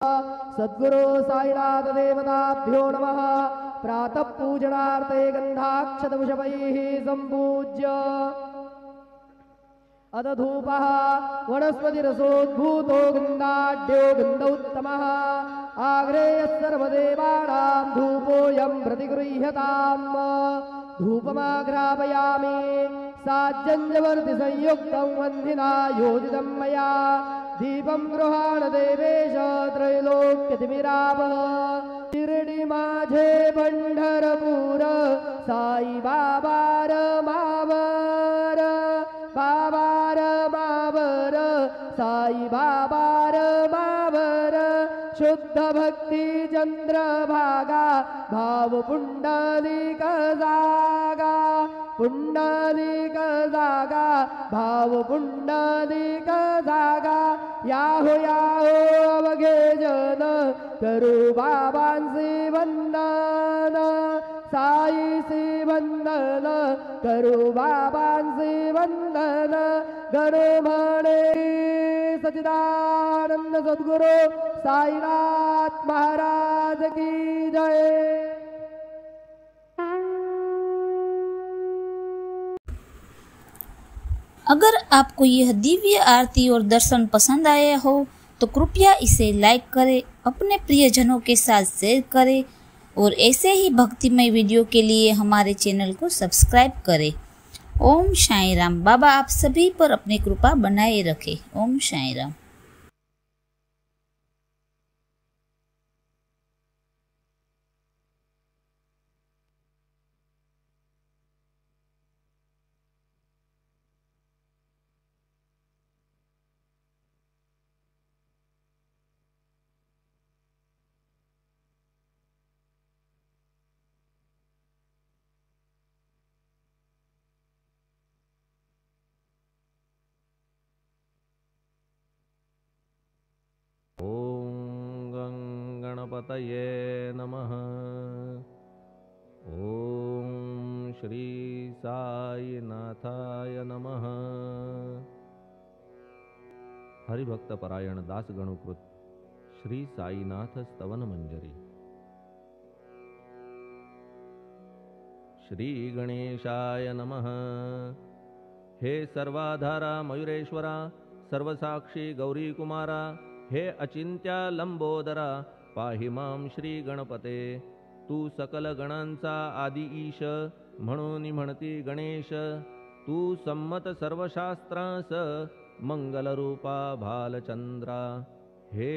सद्गुरु साईनाथ देवताभ्यो नमः। प्रातः पूजनार्थे गन्धाक्षतपुष्पैः सम्पूज्य अथ धूपः वनस्पतिरसोद्भूतो गन्धाढ्यो गन्धोत्तमः आग्रेयः सर्वदेवानां धूपोऽयं प्रतिगृह्यताम्। धूपमाघ्रापयामि साज्जन्यवर्तिसंयुक्तं वह्निना योजितं मया दीपं गृहाण देवेश त्रैलोक्यतिमिरापः। शिर्डी माझे पंढरपूर साई बाबार मावर बाबार मावर साई बाबार मावर शुद्ध भक्ति चंद्रभागा भाव पुंडलिक जागा पुंडलिक जागा भाव पुंडलिक जागा याहो याहो अवघे जन करू बाबांचे वंदन साईचे वंदन करू बाबांचे वंदन गणो म्हणे सच्चिदानंद सद्गुरु साईनाथ महाराज की जय। अगर आपको यह दिव्य आरती और दर्शन पसंद आया हो तो कृपया इसे लाइक करें, अपने प्रियजनों के साथ शेयर करें और ऐसे ही भक्तिमय वीडियो के लिए हमारे चैनल को सब्सक्राइब करें। ओम साई राम। बाबा आप सभी पर अपनी कृपा बनाए रखे। ओम साई राम। गणपतये नमः। ओम श्री साईनाथाय नमः। हरिभक्त परायण दास गणुकृत श्री साईनाथ स्तवन मंजरी। श्री गणेशाय नमः। हे सर्वाधारा मयुरेश्वरा सर्वसाक्षी गौरी कुमारा हे अचिंत्या लंबोदरा पाहि मां श्री गणपते। तू सकल गणांचा आदि ईश म्हणून म्हणती गणेश। तू संमत सर्व शास्त्रांस मंगल रूपा भालचंद्रा। हे